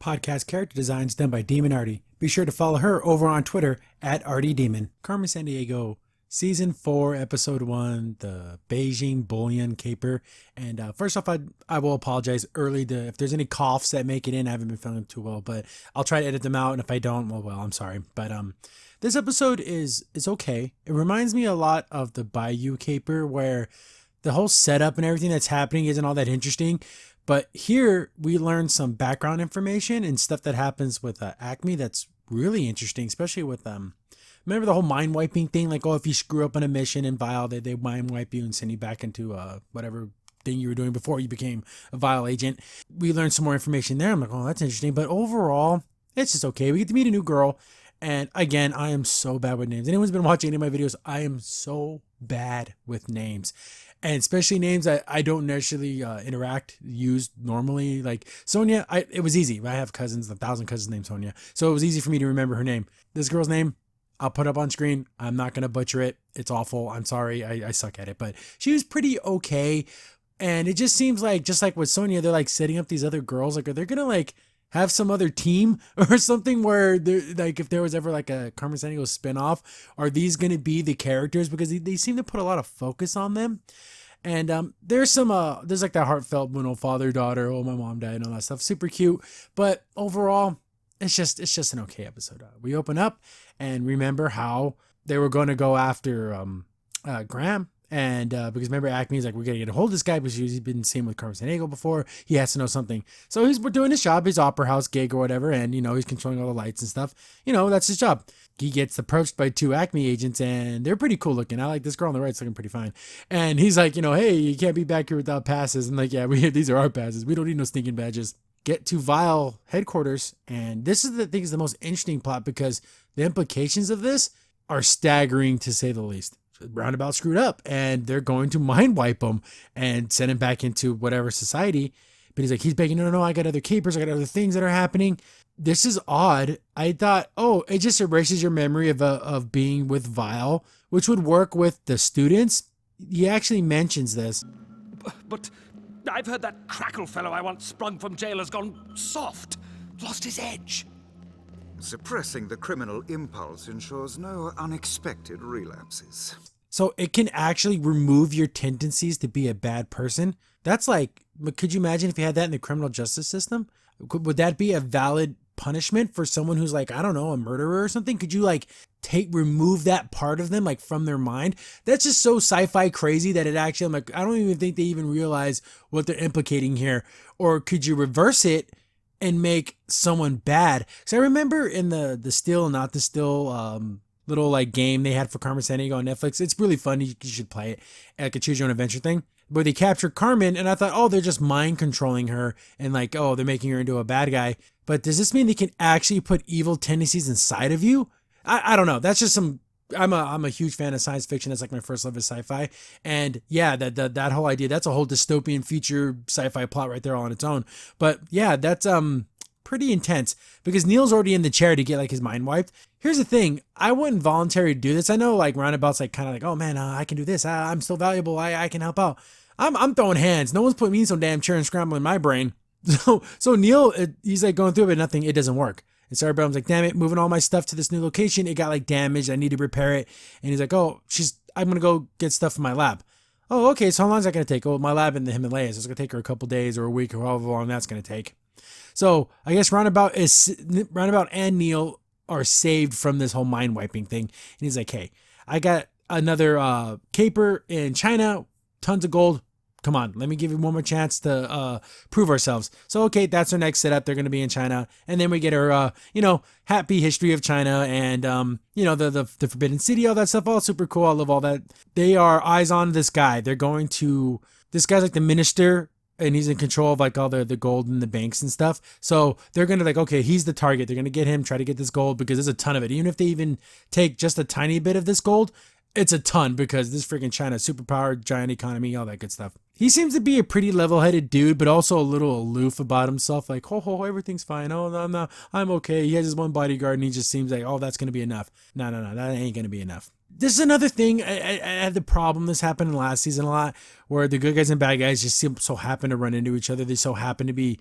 Podcast character designs done by Demon Artie. Be sure to follow her over on Twitter at ArtieDemon. Carmen Sandiego, Season 4, Episode 1, the Beijing Bullion Caper. And first off, I will apologize early if there's any coughs that make it in. I haven't been feeling too well, but I'll try to edit them out. And if I don't, well, I'm sorry. But this episode is okay. It reminds me a lot of the Bayou Caper, where the whole setup and everything that's happening isn't all that interesting. But here we learn some background information and stuff that happens with A.C.M.E that's really interesting, especially with remember the whole mind wiping thing? Like, oh, if you screw up on a mission in V.I.L.E, they mind wipe you and send you back into whatever thing you were doing before you became a V.I.L.E agent. We learned some more information there. I'm like, oh, that's interesting. But overall, it's just okay. We get to meet a new girl. And again, I am so bad with names. Anyone's been watching any of my videos, I am so bad with names. And especially names that I don't necessarily use normally. Like Sonia, it was easy. I have cousins, 1,000 cousins named Sonia. So it was easy for me to remember her name. This girl's name, I'll put up on screen. I'm not going to butcher it. It's awful. I'm sorry. I suck at it. But she was pretty okay. And it just seems like, just like with Sonia, they're like setting up these other girls. Like, are they going to like have some other team or something where they're like, if there was ever like a Carmen Sandiego spinoff, are these going to be the characters? Because they seem to put a lot of focus on them. And there's like that heartfelt, father, daughter, oh, my mom died and all that stuff. Super cute. But overall, it's just an okay episode. We open up and remember how they were going to go after Graham. And because remember, A.C.M.E is like, we're going to get a hold of this guy because he's been seen with Carmen Sandiego before. He has to know something. So we're doing his job, his opera house gig or whatever. And, he's controlling all the lights and stuff. That's his job. He gets approached by 2 A.C.M.E agents and they're pretty cool looking. I like this girl on the right's looking pretty fine. And he's like, hey, you can't be back here without passes. And like, yeah, these are our passes. We don't need no stinking badges. Get to V.I.L.E headquarters. And this is the most interesting plot because the implications of this are staggering to say the least. Roundabout screwed up and they're going to mind wipe him and send him back into whatever society. But he's like, he's begging, no, I got other capers. I got other things that are happening. This is odd. I thought, it just erases your memory of being with V.I.L.E, which would work with the students. He actually mentions this. But I've heard that crackle fellow I once sprung from jail has gone soft, lost his edge. Suppressing the criminal impulse ensures no unexpected relapses. So it can actually remove your tendencies to be a bad person. That's like, could you imagine if you had that in the criminal justice system? Would that be a valid punishment for someone who's like, I don't know, a murderer or something? Could you like remove that part of them like from their mind? That's just so sci-fi crazy that it actually, I'm like, I don't even think they even realize what they're implicating here. Or could you reverse it and make someone bad? Because I remember in the Still Not the Still little like game they had for Carmen Sandiego on Netflix. It's really fun. You should play it, like a choose your own adventure thing. But they capture Carmen and I thought, they're just mind controlling her and like, they're making her into a bad guy. But does this mean they can actually put evil tendencies inside of you? I don't know. That's just I'm a huge fan of science fiction. That's like my first love of sci-fi. And yeah, that whole idea, that's a whole dystopian future sci-fi plot right there all on its own. But yeah, that's pretty intense because Neil's already in the chair to get like his mind wiped. Here's the thing. I wouldn't voluntarily do this. I know like Roundabout's like kind of like, oh man, I can do this. I'm still valuable. I can help out. I'm throwing hands. No one's putting me in some damn chair and scrambling my brain. So Neil, he's like going through it, but nothing, it doesn't work. And Sarah Brown's like, damn it, moving all my stuff to this new location. It got like damaged. I need to repair it. And he's like, I'm going to go get stuff from my lab. Oh, okay. So how long is that going to take? Oh, my lab in the Himalayas. It's going to take her a couple days or a week or however long that's going to take. So I guess Roundabout and Neil are saved from this whole mind wiping thing. And he's like, hey, I got another caper in China, tons of gold. Come on, let me give you one more chance to prove ourselves. So, okay, that's our next setup. They're going to be in China. And then we get our, happy history of China and, the Forbidden City, all that stuff. All super cool. I love all that. They are eyes on this guy. This guy's like the minister and he's in control of like all the gold in the banks and stuff. So they're going to like, okay, he's the target. They're going to get him, try to get this gold because there's a ton of it. Even if they even take just a tiny bit of this gold, it's a ton because this freaking China, superpowered, giant economy, all that good stuff. He seems to be a pretty level-headed dude, but also a little aloof about himself. Like, everything's fine. Oh, no, I'm okay. He has his one bodyguard, and he just seems like, that's going to be enough. No, that ain't going to be enough. This is another thing. I had the problem. This happened in last season a lot, where the good guys and bad guys just so happen to run into each other. They so happen to be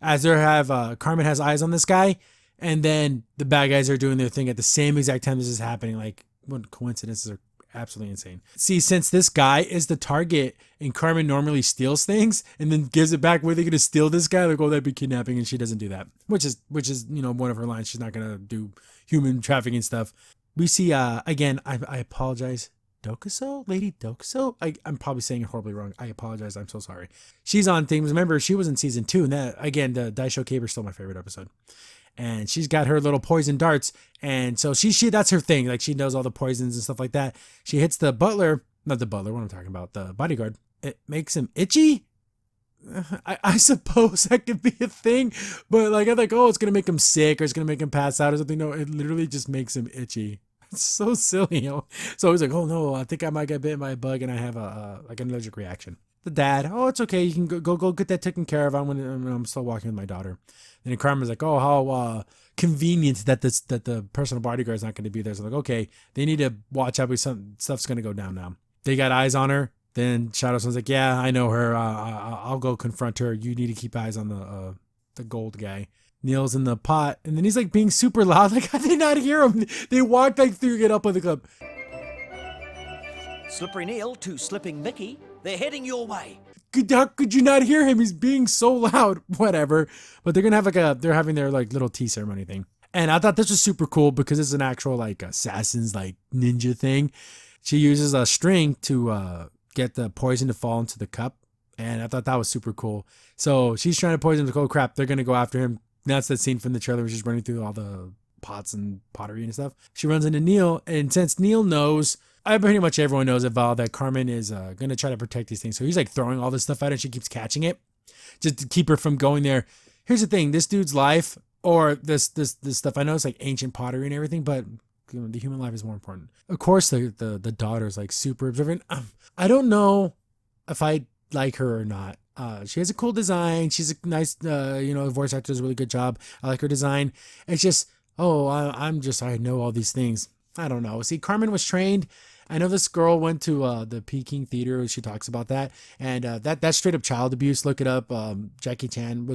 as they have Carmen has eyes on this guy, and then the bad guys are doing their thing at the same exact time this is happening. Like, what coincidences are absolutely insane. See, since this guy is the target and Carmen normally steals things and then gives it back, where are they going to steal this guy? Like, oh, that'd be kidnapping, and she doesn't do that, which is one of her lines. She's not going to do human trafficking stuff. We see again. I apologize. Dokuso? Lady Dokuso? I'm probably saying it horribly wrong. I apologize. I'm so sorry. She's on things. Remember, she was in season 2, and that, again, the Daisho Caber is still my favorite episode. And she's got her little poison darts, and so she that's her thing. Like, she knows all the poisons and stuff like that. She hits the butler, not the butler, what am I talking about? The bodyguard. It makes him itchy? I suppose that could be a thing, but like, I'm like, oh, it's gonna make him sick or it's gonna make him pass out or something. No, it literally just makes him itchy. It's so silly, you know. So he's like, oh no, I think I might get bitten by a bug and I have like an allergic reaction. The dad, oh, it's okay, you can go get that taken care of. I'm still walking with my daughter. And Carmen's like, oh, how convenient that the personal bodyguard is not going to be there. So I'm like, okay, they need to watch out because some stuff's going to go down now. They got eyes on her. Then Shadow Sun's like, yeah, I know her. I'll go confront her. You need to keep eyes on the gold guy. Neil's in the pot, and then he's like being super loud. Like, how did they not hear him? They walked like through, get up with the club. Slippery Neil to Slipping Mickey. They're heading your way. How could you not hear him? He's being so loud. Whatever. But they're gonna have they're having their like little tea ceremony thing. And I thought this was super cool because it's an actual like assassin's like ninja thing. She uses a string to get the poison to fall into the cup. And I thought that was super cool. So she's trying to poison him. Oh crap, they're gonna go after him. That's that scene from the trailer where she's running through all the pots and pottery and stuff. She runs into Neil, and since Neil knows, pretty much everyone knows at V.I.L.E that Carmen is going to try to protect these things. So he's like throwing all this stuff at her and she keeps catching it just to keep her from going there. Here's the thing, this dude's life, or this stuff, I know it's like ancient pottery and everything, but the human life is more important. Of course, the daughter's like super observant. I don't know if I like her or not. She has a cool design. She's a nice, voice actor does a really good job. I like her design. It's just, I know all these things. I don't know. See, Carmen was trained. I know this girl went to the Peking Theater. She talks about that, and that's straight up child abuse. Look it up. Jackie Chan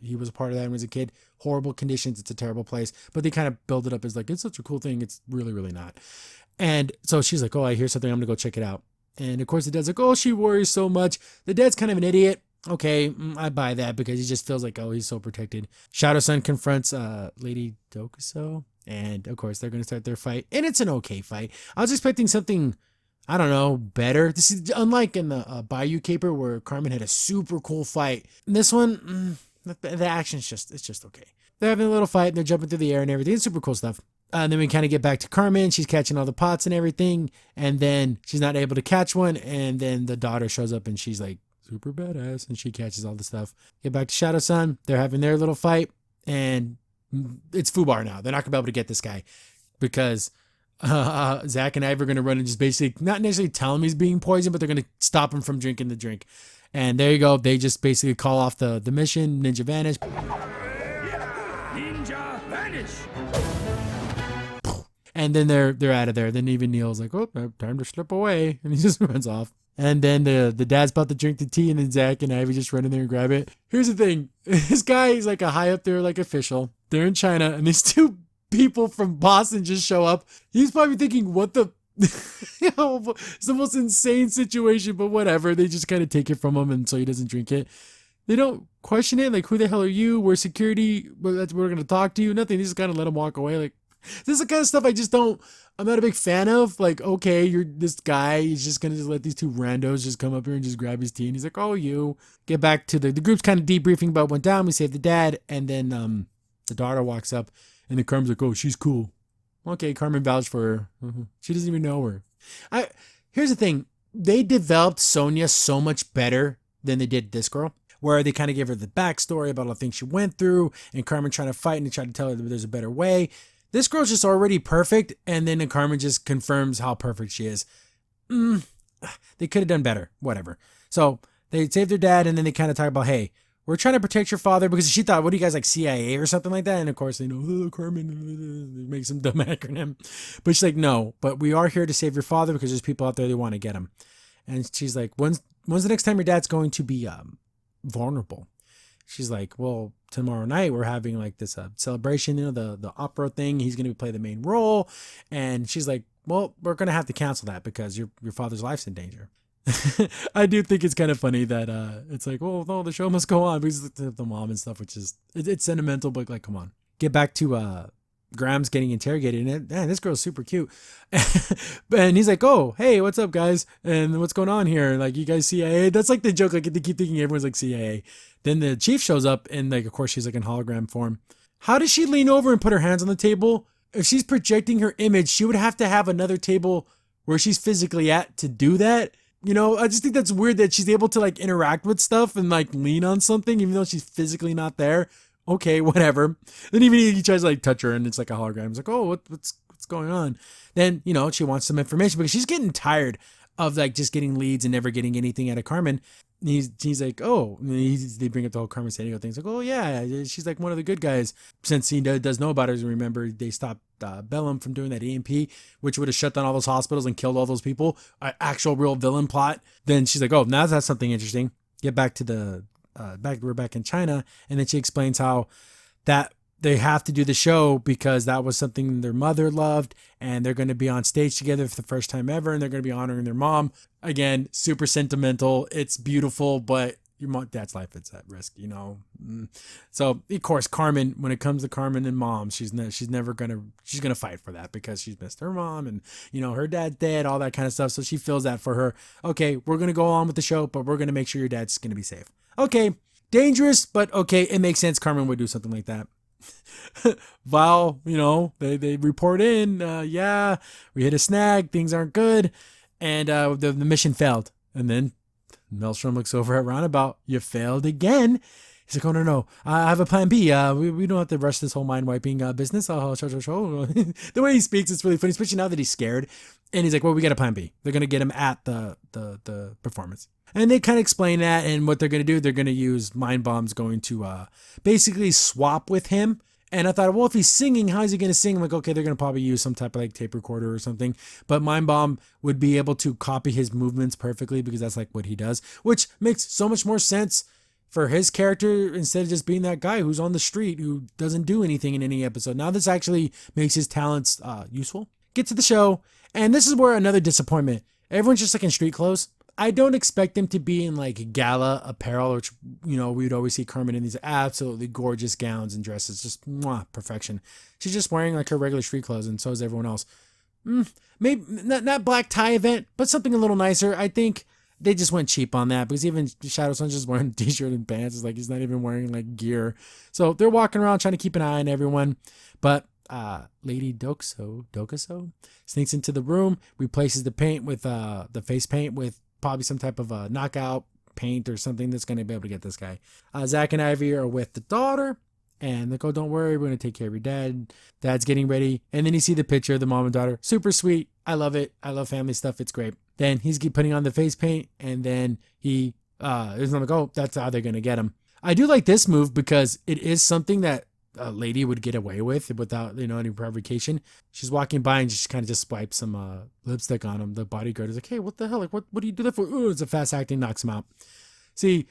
he was a part of that when he was a kid. Horrible conditions. It's a terrible place, but they kind of build it up as like it's such a cool thing. It's really, really not. And so she's like, oh, I hear something. I'm gonna go check it out. And of course the dad's like, oh, she worries so much. The dad's kind of an idiot. Okay, I buy that because he just feels like, oh, he's so protected. Shadow Sun confronts Lady Dokuso, and of course they're going to start their fight, and it's an okay fight. I was expecting something, I don't know, better. This is unlike in the Bayou Caper where Carmen had a super cool fight. In this one, the action's it's just okay. They're having a little fight, and they're jumping through the air and everything. It's super cool stuff. And then we kind of get back to Carmen. She's catching all the pots and everything, and then she's not able to catch one, and then the daughter shows up, and she's like, super badass, and she catches all the stuff. Get back to Shadow Sun. They're having their little fight, and it's Fubar now. They're not gonna be able to get this guy because Zach and Ivy are gonna run and just basically not necessarily tell him he's being poisoned, but they're gonna stop him from drinking the drink. And there you go. They just basically call off the mission. Ninja vanish. Ninja vanish. And then they're out of there. Then even Neil's like, oh, time to slip away, and he just runs off. And then the dad's about to drink the tea, and then Zach and Ivy just run in there and grab it. Here's the thing. This guy is like a high up there, like official. They're in China, and these two people from Boston just show up. He's probably thinking, what the... It's the most insane situation, but whatever. They just kind of take it from him, and so he doesn't drink it. They don't question it, like, who the hell are you? We're security. We're going to talk to you. Nothing. They just kind of let him walk away, like... This is the kind of stuff I'm not a big fan of. Like, okay, you're this guy. He's just going to just let these two randos just come up here and just grab his tea. And he's like, oh, you. Get back to the group's kind of debriefing about what went down. We save the dad. And then the daughter walks up. And then Carmen's like, oh, she's cool. Okay, Carmen vouched for her. She doesn't even know her. Here's the thing. They developed Sonia so much better than they did this girl. Where they kind of gave her the backstory about all the things she went through. And Carmen trying to fight and try to tell her that there's a better way. This girl's just already perfect, and then Carmen just confirms how perfect she is. They could have done better. Whatever. So they save their dad, and then they kind of talk about, hey, we're trying to protect your father, because she thought, what are you guys, like CIA or something like that? And of course they know, oh, Carmen, make some dumb acronym. But she's like, no, but we are here to save your father because there's people out there that want to get him. And she's like, when's the next time your dad's going to be vulnerable? she's like, well, tomorrow night we're having like this celebration, the opera thing. He's going to play the main role. And she's like, well, we're going to have to cancel that because your father's life's in danger. I do think it's kind of funny that it's like, well, no, the show must go on because the mom and stuff, which is it's sentimental, but like, come on. Get back to Graham's getting interrogated, and man, this girl's super cute. And he's like, oh, hey, what's up, guys? And what's going on here? Like, you guys CIA? That's like the joke. Like, they keep thinking everyone's like CIA. Then the chief shows up, and like, of course, she's like in hologram form. How does she lean over and put her hands on the table? If she's projecting her image, she would have to have another table where she's physically at to do that. You know, I just think that's weird that she's able to like interact with stuff and like lean on something, even though she's physically not there. Okay, whatever. Then even he tries to like touch her and it's like a hologram. It's like, oh, what's going on? Then, you know, she wants some information because she's getting tired of like just getting leads and never getting anything out of Carmen. He's like, oh, they bring up the whole Carmen Sandiego thing. It's like, oh yeah, she's like one of the good guys. Since he does know about her, remember they stopped V.I.L.E from doing that A.C.M.E, which would have shut down all those hospitals and killed all those people. Actual real villain plot. Then she's like, oh, now that's something interesting. Get back to we're back in China, and then she explains how that they have to do the show because that was something their mother loved, and they're going to be on stage together for the first time ever, and they're going to be honoring their mom. Again, super sentimental. It's beautiful, but your dad's life is at risk, you know. So of course, Carmen, when it comes to Carmen and mom, she's gonna fight for that because she's missed her mom, and you know her dad's dead, all that kind of stuff. So she feels that for her. Okay, we're gonna go on with the show, but we're gonna make sure your dad's gonna be safe. Okay, dangerous, but okay, it makes sense. Carmen would do something like that. V.I.L.E, you know, they report in, yeah, we hit a snag, things aren't good, and the mission failed. And then Maelstrom looks over at Roundabout. You failed again. He's like, oh, no. I have a plan B. We don't have to rush this whole mind-wiping business. The way he speaks, it's really funny, especially now that he's scared. And he's like, well, we got a plan B. They're going to get him at the performance. And they kind of explain that. And what they're going to do, they're going to use Mind Bomb's going to basically swap with him. And I thought, well, if he's singing, how is he going to sing? I'm like, okay, they're going to probably use some type of like tape recorder or something. But Mind Bomb would be able to copy his movements perfectly because that's like what he does, which makes so much more sense for his character instead of just being that guy who's on the street who doesn't do anything in any episode. Now this actually makes his talents useful. Get to the show. And this is where another disappointment. Everyone's just like in street clothes. I don't expect them to be in like gala apparel, which, you know, we'd always see Carmen in these absolutely gorgeous gowns and dresses, just perfection. She's just wearing like her regular street clothes, and so is everyone else. Maybe not black tie event, but something a little nicer. I think they just went cheap on that because even Shadow Sun's just wearing a t-shirt and pants. It's like he's not even wearing like gear. So they're walking around trying to keep an eye on everyone. But Lady Dokuso sneaks into the room, replaces the paint with the face paint with probably some type of knockout paint or something that's going to be able to get this guy. Zach and Ivy are with the daughter, and they go, don't worry, we're going to take care of your dad. Dad's getting ready. And then you see the picture of the mom and daughter. Super sweet. I love it. I love family stuff. It's great. Then he's putting on the face paint, and then he is like, oh, that's how they're going to get him. I do like this move because it is something that a lady would get away with without, you know, any provocation. She's walking by and just kind of just swipes some lipstick on him. The bodyguard is like, hey, what the hell? Like, what do you do that for? Ooh, it's a fast acting, knocks him out. See,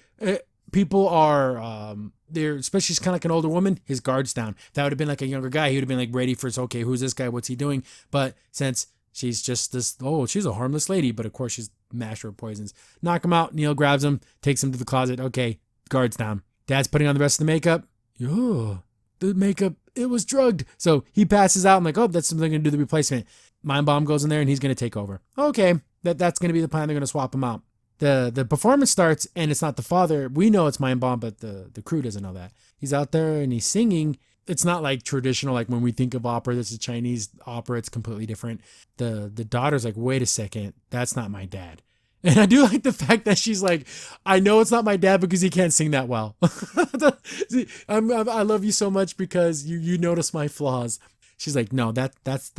people are, they're, especially she's kind of like an older woman, his guard's down. That would have been like a younger guy. He would have been like ready for, okay, who's this guy? What's he doing? But since she's just this, oh, she's a harmless lady, but of course she's mashed with poisons. Knock him out. Neil grabs him, takes him to the closet. Okay, guard's down. Dad's putting on the rest of the makeup. Oh, the makeup, it was drugged. So he passes out. I'm like, oh, that's something going to do the replacement. Mind Bomb goes in there and he's going to take over. Okay, that's going to be the plan. They're going to swap him out. The performance starts and it's not the father. We know it's Mind Bomb, but the crew doesn't know that. He's out there and he's singing. It's not like traditional, like when we think of opera, this is Chinese opera. It's completely different. The daughter's like, wait a second, that's not my dad. And I do like the fact that she's like, I know it's not my dad because he can't sing that well. I love you so much because you notice my flaws. She's like, no, that's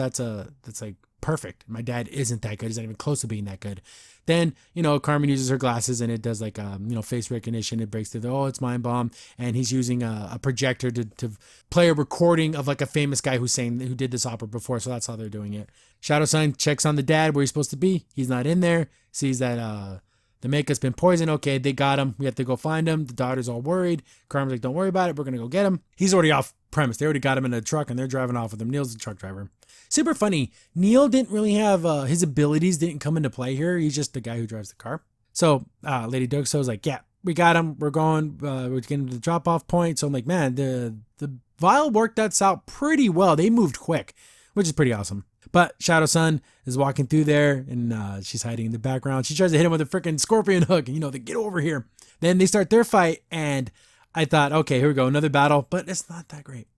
like perfect. My dad isn't that good. He's not even close to being that good. Then, you know, Carmen uses her glasses and it does like, face recognition. It breaks through it's Mind Bomb. And he's using a projector to play a recording of like a famous guy who did this opera before. So that's how they're doing it. Shadow Sun checks on the dad where he's supposed to be. He's not in there. Sees that The makeup's been poisoned. Okay, they got him. We have to go find him. The daughter's all worried. Carmen's like, don't worry about it. We're going to go get him. He's already off premise. They already got him in a truck and they're driving off with him. Neil's the truck driver. Super funny. Neil didn't really have, his abilities didn't come into play here. He's just the guy who drives the car. So Lady Duxo's like, yeah, we got him. We're going, we're getting to the drop off point. So I'm like, man, the V.I.L.E worked that out pretty well. They moved quick, which is pretty awesome. But Shadow Sun is walking through there and she's hiding in the background. She tries to hit him with a freaking scorpion hook. You know, they get over here. Then they start their fight. And I thought, okay, here we go. Another battle, but it's not that great.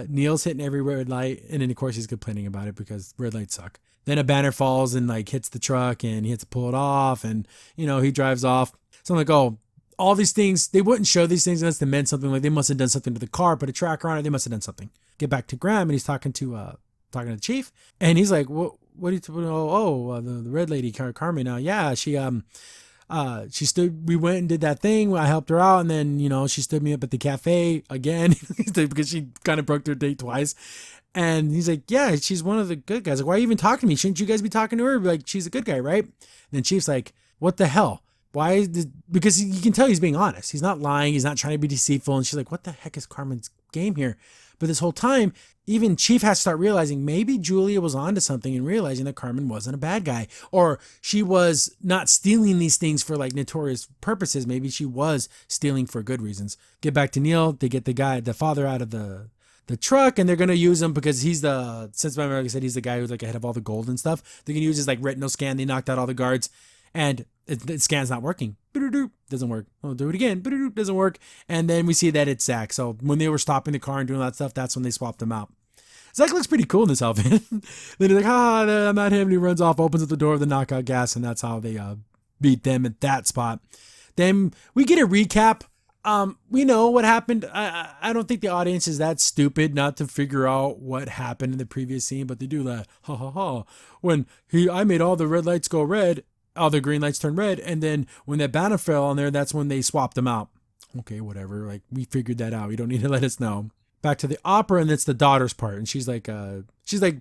Neil's hitting every red light. And then of course he's complaining about it because red lights suck. Then a banner falls and like hits the truck and he has to pull it off. And, you know, he drives off. So I'm like, oh, all these things, they wouldn't show these things unless they meant something. Like they must have done something to the car, put a tracker on it. They must have done something. Get back to Graham and he's talking to the chief, and he's like, what are you the red lady Carmen now? Yeah, she stood, we went and did that thing. I helped her out, and then, you know, she stood me up at the cafe again because she kind of broke their date twice. And he's like, yeah, she's one of the good guys. Like, why are you even talking to me? Shouldn't you guys be talking to her? Like, she's a good guy, right? And then Chief's like, what the hell? Why is this? Because you can tell he's being honest. He's not lying. He's not trying to be deceitful. And she's like, what the heck is Carmen's game here? But this whole time, even Chief has to start realizing maybe Julia was onto something and realizing that Carmen wasn't a bad guy, or she was not stealing these things for like notorious purposes. Maybe she was stealing for good reasons. Get back to Neil. They get the father out of the truck, and they're going to use him because he's since like I said, he's the guy who's like ahead of all the gold and stuff. They're going to use his like retinal scan. They knocked out all the guards, and the scan's not working. Doesn't work. I'll do it again. Doesn't work. And then we see that it's Zach. So when they were stopping the car and doing all that stuff, that's when they swapped him out. Zach looks pretty cool in this outfit. Then he's like, I'm not him. And he runs off, opens up the door of the knockout gas, and that's how they beat them at that spot. Then we get a recap. We know what happened. I don't think the audience is that stupid not to figure out what happened in the previous scene, but they do that. When I made all the red lights go red, all the green lights turn red, and then when that banner fell on there, that's when they swapped them out. Okay, whatever. Like, we figured that out. You don't need to let us know. Back to the opera, and it's the daughter's part, and she's like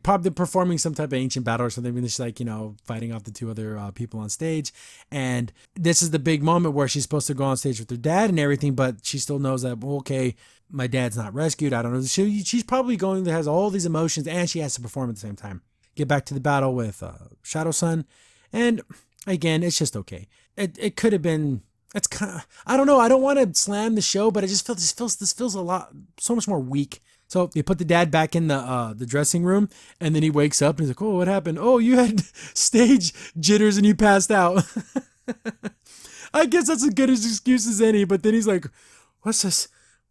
probably performing some type of ancient battle or something, and she's like, you know, fighting off the two other people on stage. And this is the big moment where she's supposed to go on stage with her dad and everything, but she still knows that, well, okay, my dad's not rescued. I don't know. She's probably has all these emotions, and she has to perform at the same time. Get back to the battle with Shadow Sun, and again, it's just okay. It could have been. It's kind of, I don't know. I don't want to slam the show, but I just feel this feels so much more weak. So they put the dad back in the dressing room, and then he wakes up and he's like, "Oh, what happened? Oh, you had stage jitters and you passed out." I guess that's as good as excuse as any. But then he's like, "What's this?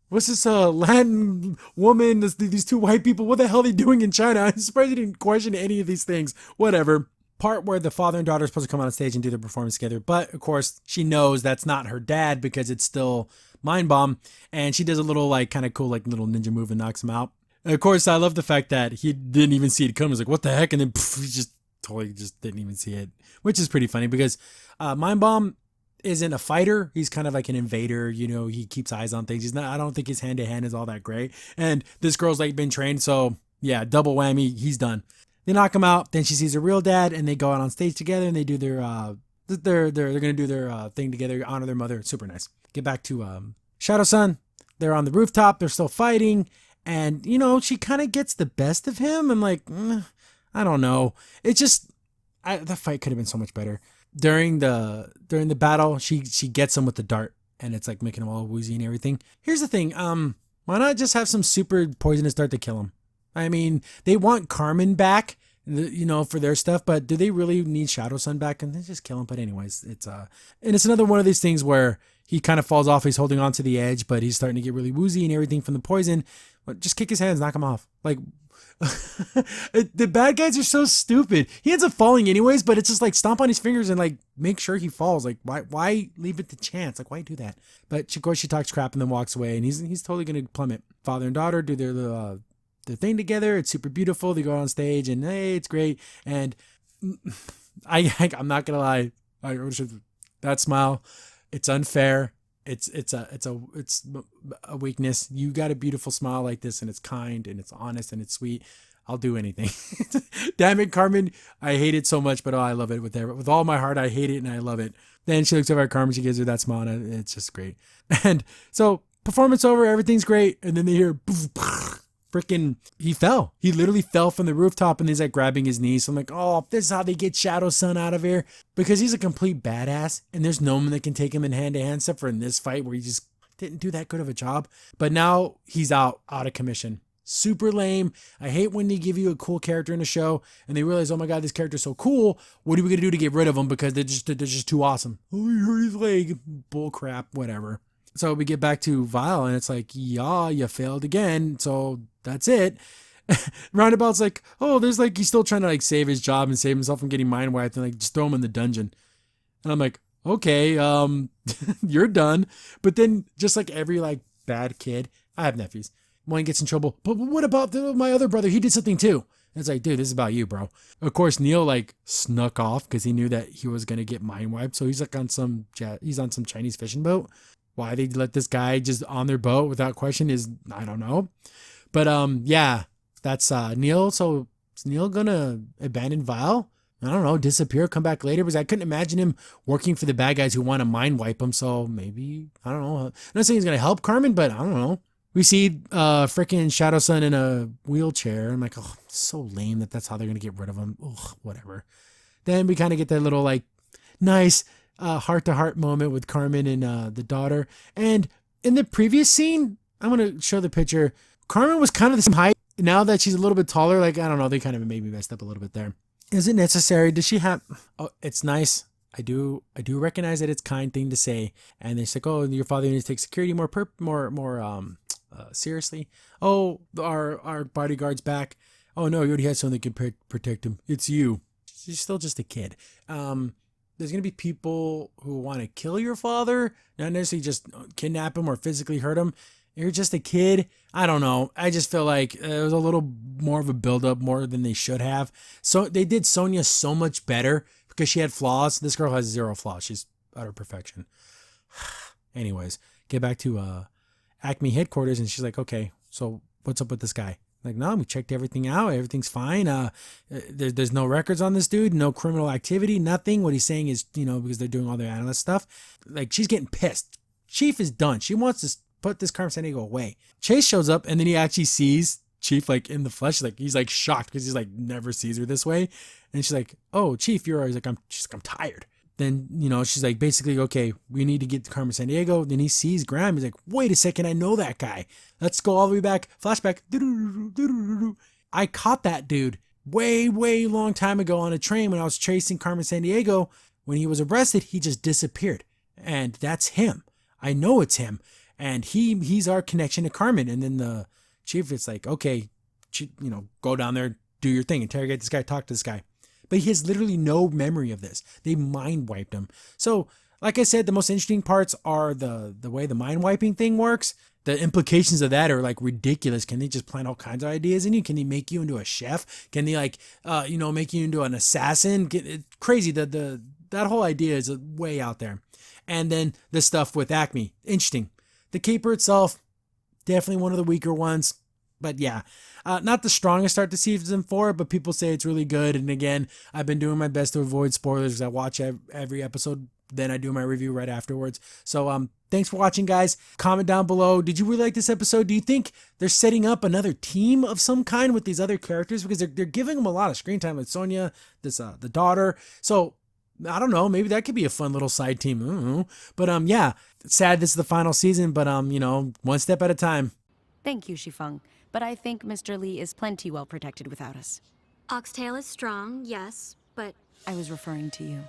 What's this Latin woman? These two white people? What the hell are they doing in China?" I'm surprised he didn't question any of these things. Whatever. Part where the father and daughter are supposed to come on stage and do their performance together, but of course she knows that's not her dad because it's still Mind Bomb, and she does a little like kind of cool like little ninja move and knocks him out. And of course, I love the fact that he didn't even see it come. He's like, "What the heck?" And then he just totally just didn't even see it, which is pretty funny because Mind Bomb isn't a fighter. He's kind of like an invader. You know, he keeps eyes on things. He's not. I don't think his hand to hand is all that great. And this girl's like been trained, so yeah, double whammy. He's done. They knock him out. Then she sees her real dad, and they go out on stage together, and they do their they're gonna do their thing together, honor their mother. Super nice. Get back to Shadow Sun. They're on the rooftop. They're still fighting, and you know she kind of gets the best of him. I'm like, I don't know. It just the fight could have been so much better. During the battle, she gets him with the dart, and it's like making him all woozy and everything. Here's the thing. Why not just have some super poisonous dart to kill him? I mean, they want Carmen back, you know, for their stuff, but do they really need Shadow Sun back? And they just kill him. But anyways, it's another one of these things where he kind of falls off. He's holding on to the edge, but he's starting to get really woozy and everything from the poison. But just kick his hands, knock him off. Like, the bad guys are so stupid. He ends up falling anyways, but it's just like stomp on his fingers and like make sure he falls. Like, why leave it to chance? Like, why do that? But of course she talks crap and then walks away, and he's totally gonna plummet. Father and daughter do their thing together. It's super beautiful. They go on stage and hey, it's great. And I'm not gonna lie, that smile, it's unfair. It's a weakness. You got a beautiful smile like this, and it's kind and it's honest and it's sweet. I'll do anything. Damn it, Carmen. I hate it so much, but I love it with all my heart. I hate it and I love it. Then she looks over at Carmen. She gives her that smile, and it's just great. And so performance over, everything's great. And then they hear freaking, he fell. He literally fell from the rooftop, and he's like grabbing his knees. So I'm like, oh, this is how they get Shadow Sun out of here, because he's a complete badass, and there's no one that can take him in hand-to-hand except for in this fight where he just didn't do that good of a job. But now he's out of commission. Super lame. I hate when they give you a cool character in a show and they realize, oh my god, this character's so cool. What are we gonna do to get rid of him because they're just too awesome? Oh, he hurt his leg. Bull crap. Whatever. So we get back to V.I.L.E, and it's like, yeah, you failed again. So that's it. Roundabout's like, oh, there's like, he's still trying to like save his job and save himself from getting mind wiped, and like just throw him in the dungeon. And I'm like, okay, you're done. But then just like every like bad kid, I have nephews. One gets in trouble, but what about my other brother? He did something too. And it's like, dude, this is about you, bro. Of course, Neil like snuck off because he knew that he was gonna get mind wiped. So he's like on some Chinese fishing boat. Why they let this guy just on their boat without question is, I don't know. But yeah, that's Neil. So is Neil gonna abandon V.I.L.E? I don't know, disappear, come back later, because I couldn't imagine him working for the bad guys who want to mind wipe him. So maybe, I don't know. I'm not saying he's gonna help Carmen, but I don't know. We see freaking Shadow Sun in a wheelchair. I'm like, oh, so lame that's how they're going to get rid of him. Ugh, whatever. Then we kind of get that little like nice heart-to-heart moment with Carmen and the daughter. And in the previous scene, I'm going to show the picture. Carmen was kind of the same height. Now that she's a little bit taller, like, I don't know, they kind of made me messed up a little bit there. Is it necessary? Does she have... Oh, it's nice. I do recognize that it's a kind thing to say. And they're like, oh, your father needs to take security more seriously. Oh, our bodyguard's back. Oh no, you already had someone that could protect him. It's you. She's still just a kid. There's gonna be people who want to kill your father, not necessarily just kidnap him or physically hurt him. You're just a kid. I don't know. I just feel like it was a little more of a build-up, more than they should have. So they did Sonya so much better because she had flaws. This girl has zero flaws. She's utter perfection. Anyways, get back to A.C.M.E headquarters, and she's like, okay, so what's up with this guy? Like, no, we checked everything out. Everything's fine. There's no records on this dude, no criminal activity, nothing. What he's saying is, because they're doing all their analyst stuff. Like, she's getting pissed. Chief is done. She wants to put this Carmen Sandiego away. Chase shows up, and then he actually sees Chief, like, in the flesh. Like, he's, like, shocked because he's, like, never sees her this way. And she's like, oh, Chief, you're always like, I'm tired. Then, she's like, basically, okay, we need to get to Carmen Sandiego. Then he sees Graham. He's like, wait a second, I know that guy. Let's go all the way back. Flashback. I caught that dude way, way long time ago on a train when I was chasing Carmen Sandiego. When he was arrested, he just disappeared. And that's him. I know it's him. And he's our connection to Carmen. And then the chief is like, okay, go down there, do your thing, interrogate this guy, talk to this guy. But he has literally no memory of this. They mind wiped him. So, like I said, the most interesting parts are the way the mind wiping thing works. The implications of that are like ridiculous. Can they just plant all kinds of ideas in you? Can they make you into a chef? Can they make you into an assassin? It's crazy. That whole idea is way out there. And then the stuff with A.C.M.E, interesting. The caper itself, definitely one of the weaker ones. But yeah, not the strongest start to season 4, but people say it's really good. And again, I've been doing my best to avoid spoilers because I watch every episode, then I do my review right afterwards. So thanks for watching, guys. Comment down below. Did you really like this episode? Do you think they're setting up another team of some kind with these other characters? Because they're giving them a lot of screen time with Sonya, the daughter. So I don't know. Maybe that could be a fun little side team. I don't know. But yeah, sad this is the final season, but one step at a time. Thank you, Shifeng. But I think Mr. Lee is plenty well protected without us. Oxtail is strong, yes, but... I was referring to you.